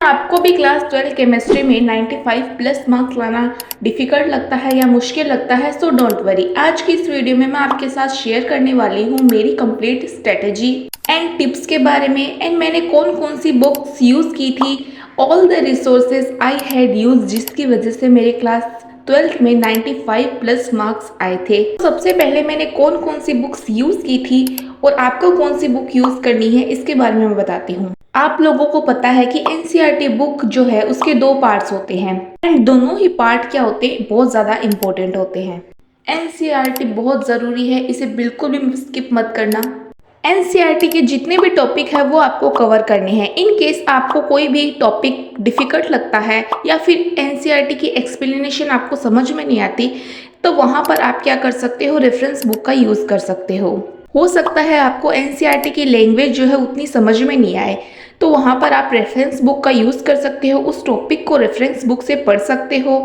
आपको भी class 12 chemistry में 95 प्लस मार्क्स लाना डिफ़िकल्ट लगता है या मुश्किल लगता है, सो डोंट वरी। आज की इस वीडियो में मैं आपके साथ शेयर करने वाली हूँ मेरी कंप्लीट स्ट्रेटेजी एंड टिप्स के बारे में, एंड मैंने कौन कौन सी बुक्स यूज़ की थी, all the resources I had use, जिसकी वजह से मेरे क्लास 12th में 95 प्लस मार्क्स आए थे। सबसे पहले मैंने कौन कौन सी बुक्स यूज़ की थी और आपको कौन सी बुक यूज़ करनी है इसके बारे में मैं बताती हूँ। आप लोगों को पता है कि एनसीईआरटी बुक जो है उसके 2 पार्ट्स होते हैं, एंड दोनों ही पार्ट क्या होते हैं, बहुत ज़्यादा इंपॉर्टेंट होते हैं। एनसीईआरटी बहुत ज़रूरी है, इसे बिल्कुल भी स्किप मत करना। एनसीईआरटी के जितने भी टॉपिक है वो आपको कवर करने हैं। इन केस आपको कोई भी टॉपिक डिफ़िकल्ट लगता है या फिर एनसीईआरटी की एक्सप्लेनेशन आपको समझ में नहीं आती, तो वहाँ पर आप क्या कर सकते हो, रेफरेंस बुक का यूज़ कर सकते हो सकता है आपको एनसीईआरटी की लैंग्वेज जो है उतनी समझ में नहीं आए, तो वहाँ पर आप रेफरेंस बुक का यूज़ कर सकते हो, उस टॉपिक को रेफरेंस बुक से पढ़ सकते हो।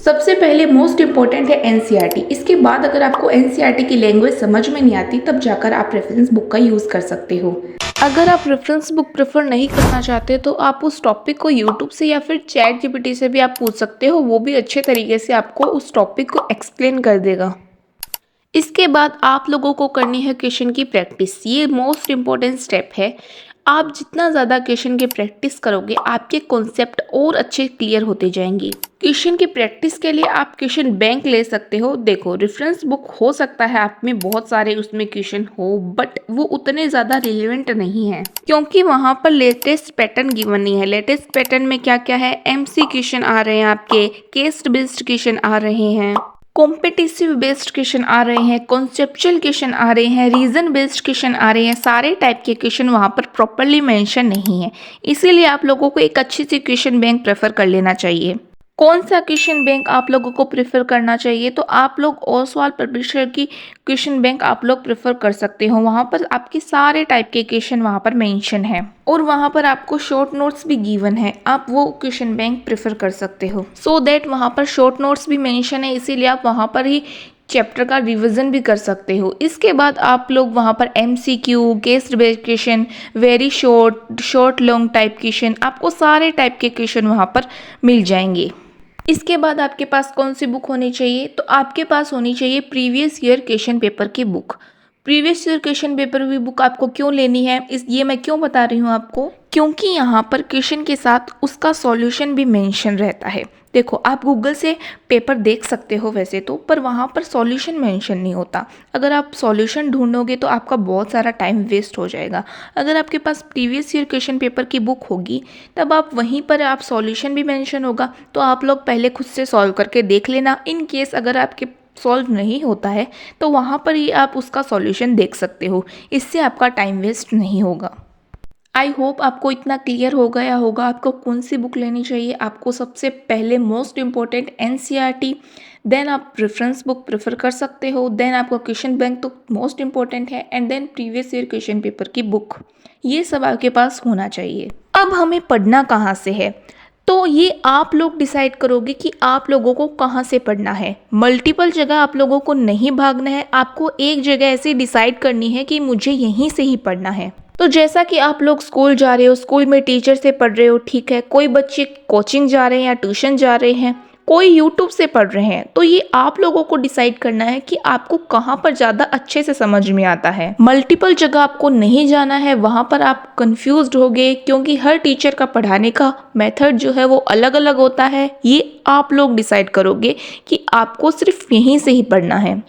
सबसे पहले मोस्ट इम्पॉर्टेंट है एनसीईआरटी। इसके बाद अगर आपको एनसीईआरटी की लैंग्वेज समझ में नहीं आती, तब जाकर आप रेफरेंस बुक का यूज़ कर सकते हो। अगर आप रेफरेंस बुक प्रेफर नहीं करना चाहते तो आप उस टॉपिक को यूट्यूब से या फिर चैट जीपीटी से भी आप पूछ सकते हो, वो भी अच्छे तरीके से आपको उस टॉपिक को एक्सप्लेन कर देगा। इसके बाद आप लोगों को करनी है क्वेश्चन की प्रैक्टिस। ये मोस्ट इम्पॉर्टेंट स्टेप है। आप जितना ज़्यादा क्वेश्चन की प्रैक्टिस करोगे, आपके कॉन्सेप्ट और अच्छे क्लियर होते जाएंगे। क्वेश्चन की प्रैक्टिस के लिए आप क्वेश्चन बैंक ले सकते हो। देखो, रेफरेंस बुक हो सकता है आप में बहुत सारे उसमें क्वेश्चन हो, बट वो उतने ज़्यादा रिलेवेंट नहीं है, क्योंकि वहाँ पर लेटेस्ट पैटर्न गिवन नहीं है। लेटेस्ट पैटर्न में क्या क्या है, एमसी क्वेश्चन आ रहे हैं, आपके केस बेस्ड क्वेश्चन आ रहे हैं, कॉम्पिटिटिव बेस्ड क्वेश्चन आ रहे हैं, कॉन्सेप्चुअल क्वेश्चन आ रहे हैं, रीजन बेस्ड क्वेश्चन आ रहे हैं। सारे टाइप के क्वेश्चन वहाँ पर प्रॉपरली मेंशन नहीं है, इसीलिए आप लोगों को एक अच्छी सी क्वेश्चन बैंक प्रेफर कर लेना चाहिए। कौन सा क्वेश्चन बैंक आप लोगों को प्रेफर करना चाहिए, तो आप लोग ओसवाल पब्लिशर की क्वेश्चन बैंक आप लोग प्रेफर कर सकते हो। वहाँ पर आपके सारे टाइप के क्वेश्चन वहाँ पर मेंशन है, और वहाँ पर आपको शॉर्ट नोट्स भी गिवन है। आप वो क्वेश्चन बैंक प्रेफर कर सकते हो, सो दैट वहाँ पर शॉर्ट नोट्स भी मेंशन है, इसीलिए आप वहाँ पर ही चैप्टर का रिवीजन भी कर सकते हो। इसके बाद आप लोग वहाँ पर MCQ, case based question, very short long type question, आपको सारे टाइप के क्वेश्चन वहाँ पर मिल जाएंगे। इसके बाद आपके पास कौन सी बुक होनी चाहिए, तो आपके पास होनी चाहिए प्रीवियस ईयर क्वेश्चन पेपर की book. Previous year question paper की बुक आपको क्यों लेनी है, ये मैं क्यों बता रही हूँ आपको, क्योंकि यहाँ पर क्वेश्चन के साथ उसका सॉल्यूशन भी मेंशन रहता है। देखो, आप गूगल से पेपर देख सकते हो वैसे तो, पर वहाँ पर सॉल्यूशन मेंशन नहीं होता। अगर आप सॉल्यूशन ढूंढोगे तो आपका बहुत सारा टाइम वेस्ट हो जाएगा। अगर आपके पास प्रीवियस ईयर क्वेश्चन पेपर की बुक होगी, तब आप वहीं पर आप सॉल्यूशन भी मेंशन होगा, तो आप लोग पहले खुद से सॉल्व करके देख लेना। इन केस अगर आपके सॉल्व नहीं होता है तो वहाँ पर ही आप उसका सॉल्यूशन देख सकते हो, इससे आपका टाइम वेस्ट नहीं होगा। आई होप आपको इतना क्लियर हो गया होगा आपको कौन सी बुक लेनी चाहिए। आपको सबसे पहले मोस्ट इम्पॉर्टेंट एनसीईआरटी, देन आप रेफरेंस बुक प्रेफर कर सकते हो, देन आपका क्वेश्चन बैंक तो मोस्ट इम्पॉर्टेंट है, and then previous year question paper की बुक। ये सब आपके पास होना चाहिए। अब हमें पढ़ना कहाँ से है, तो ये आप लोग डिसाइड करोगे कि आप लोगों को कहाँ से पढ़ना है। मल्टीपल जगह आप लोगों को नहीं भागना है, आपको एक जगह ऐसे डिसाइड करनी है कि मुझे यहीं से ही पढ़ना है। तो जैसा कि आप लोग स्कूल जा रहे हो, स्कूल में टीचर से पढ़ रहे हो, ठीक है, कोई बच्चे कोचिंग जा रहे हैं या ट्यूशन जा रहे हैं, कोई यूट्यूब से पढ़ रहे हैं, तो ये आप लोगों को डिसाइड करना है कि आपको कहाँ पर ज़्यादा अच्छे से समझ में आता है। मल्टीपल जगह आपको नहीं जाना है, वहाँ पर आप कंफ्यूज्ड होगे, क्योंकि हर टीचर का पढ़ाने का मेथड जो है वो अलग अलग होता है। ये आप लोग डिसाइड करोगे कि आपको सिर्फ यहीं से ही पढ़ना है।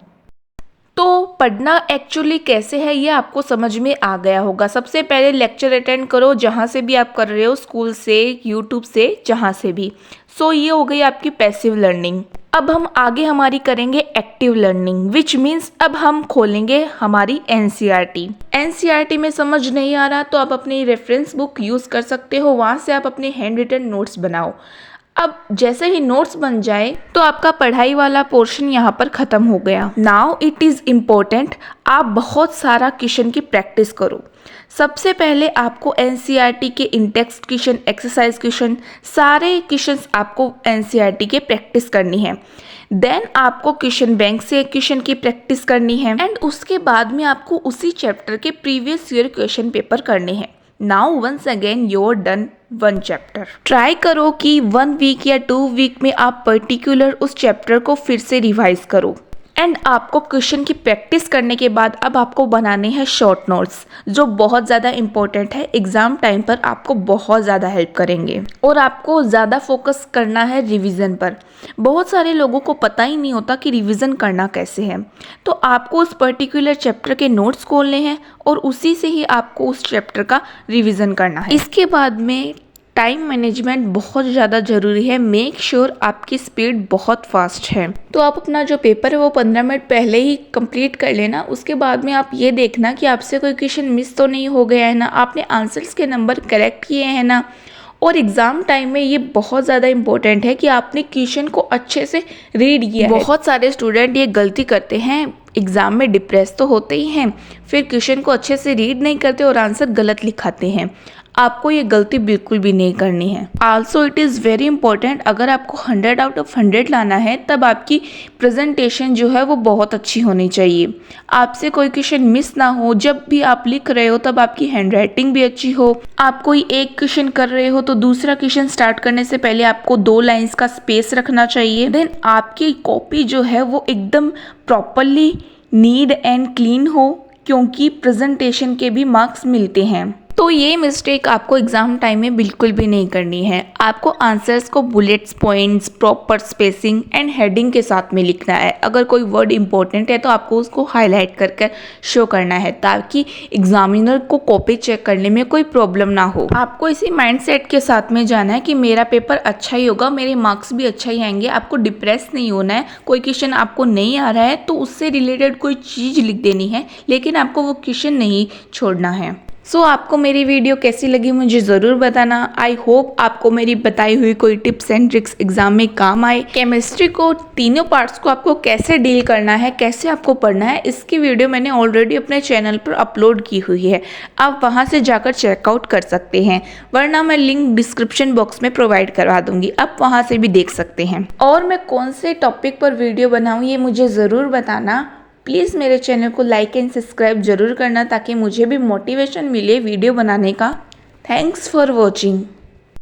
तो पढ़ना एक्चुअली कैसे है ये आपको समझ में आ गया होगा। सबसे पहले लेक्चर अटेंड करो, जहाँ से भी आप कर रहे हो, स्कूल से, यूट्यूब से, जहाँ से भी। सो ये हो गई आपकी पैसिव लर्निंग। अब हम आगे हमारी करेंगे एक्टिव लर्निंग, विच मीन्स अब हम खोलेंगे हमारी एनसीईआरटी। एनसीईआरटी में समझ नहीं आ रहा तो आप अपनी रेफरेंस बुक यूज़ कर सकते हो, वहाँ से आप अपने हैंड रिटन नोट्स बनाओ। अब जैसे ही नोट्स बन जाए तो आपका पढ़ाई वाला पोर्शन यहाँ पर ख़त्म हो गया। नाउ इट इज़ इम्पोर्टेंट, आप बहुत सारा क्वेश्चन की प्रैक्टिस करो। सबसे पहले आपको एनसीईआरटी के इंटेक्स्ट क्वेश्चन, एक्सरसाइज क्वेश्चन, सारे क्वेश्चंस आपको एनसीईआरटी के प्रैक्टिस करनी है। देन आपको क्वेश्चन बैंक से क्वेश्चन की प्रैक्टिस करनी है, एंड उसके बाद में आपको उसी चैप्टर के प्रीवियस ईयर क्वेश्चन पेपर करने हैं। Now once again your done 1 chapter. Try करो कि 1 वीक या 2 वीक में आप पर्टिकुलर उस चैप्टर को फिर से रिवाइज करो। एंड आपको क्वेश्चन की प्रैक्टिस करने के बाद अब आपको बनाने हैं शॉर्ट नोट्स, जो बहुत ज़्यादा इंपॉर्टेंट है, एग्ज़ाम टाइम पर आपको बहुत ज़्यादा हेल्प करेंगे। और आपको ज़्यादा फोकस करना है रिवीजन पर। बहुत सारे लोगों को पता ही नहीं होता कि रिवीजन करना कैसे है, तो आपको उस पर्टिकुलर चैप्टर के नोट्स खोलने हैं और उसी से ही आपको उस चैप्टर का रिवीजन करना है। इसके बाद में टाइम मैनेजमेंट बहुत ज़्यादा ज़रूरी है। मेक श्योर आपकी स्पीड बहुत फास्ट है, तो आप अपना जो पेपर है वो 15 मिनट पहले ही कंप्लीट कर लेना। उसके बाद में आप ये देखना कि आपसे कोई क्वेश्चन मिस तो नहीं हो गया है ना, आपने आंसर्स के नंबर करेक्ट किए हैं ना। और एग्ज़ाम टाइम में ये बहुत ज़्यादा इंपॉर्टेंट है कि आपने क्वेश्चन को अच्छे से रीड किया है। बहुत सारे स्टूडेंट ये गलती करते हैं, एग्ज़ाम में डिप्रेस तो होते ही हैं, फिर क्वेश्चन को अच्छे से रीड नहीं करते और आंसर गलत लिखाते हैं। आपको ये गलती बिल्कुल भी नहीं करनी है। Also it is very important, अगर आपको 100 आउट ऑफ 100 लाना है तब आपकी प्रेजेंटेशन जो है वो बहुत अच्छी होनी चाहिए। आपसे कोई क्वेश्चन मिस ना हो, जब भी आप लिख रहे हो तब आपकी हैंड राइटिंग भी अच्छी हो। आप कोई एक क्वेश्चन कर रहे हो तो दूसरा क्वेश्चन स्टार्ट करने से पहले आपको 2 लाइन्स का स्पेस रखना चाहिए। देन आपकी कॉपी जो है वो एकदम प्रॉपरली नीट एंड क्लीन हो, क्योंकि प्रेजेंटेशन के भी मार्क्स मिलते हैं। तो ये मिस्टेक आपको एग्ज़ाम टाइम में बिल्कुल भी नहीं करनी है। आपको आंसर्स को bullets, points, proper spacing and heading के साथ में लिखना है। अगर कोई वर्ड इंपॉर्टेंट है तो आपको उसको हाईलाइट कर कर शो करना है, ताकि एग्जामिनर को कॉपी चेक करने में कोई प्रॉब्लम ना हो। आपको इसी माइंडसेट के साथ में जाना है कि मेरा पेपर अच्छा ही होगा, मेरे मार्क्स भी अच्छा ही आएंगे। आपको डिप्रेस नहीं होना है। कोई क्वेश्चन आपको नहीं आ रहा है तो उससे रिलेटेड कोई चीज़ लिख देनी है, लेकिन आपको वो क्वेश्चन नहीं छोड़ना है। सो आपको मेरी वीडियो कैसी लगी मुझे ज़रूर बताना। आई होप आपको मेरी बताई हुई कोई टिप्स एंड ट्रिक्स एग्जाम में काम आए। केमिस्ट्री को तीनों पार्ट्स को आपको कैसे डील करना है, कैसे आपको पढ़ना है, इसकी वीडियो मैंने ऑलरेडी अपने चैनल पर अपलोड की हुई है। आप वहां से जाकर चेकआउट कर सकते हैं, वरना मैं लिंक डिस्क्रिप्शन बॉक्स में प्रोवाइड करवा दूंगी, आप वहां से भी देख सकते हैं। और मैं कौन से टॉपिक पर वीडियो बनाऊँ ये मुझे ज़रूर बताना। प्लीज़ मेरे चैनल को लाइक एंड सब्सक्राइब जरूर करना, ताकि मुझे भी मोटिवेशन मिले वीडियो बनाने का। Thanks for watching.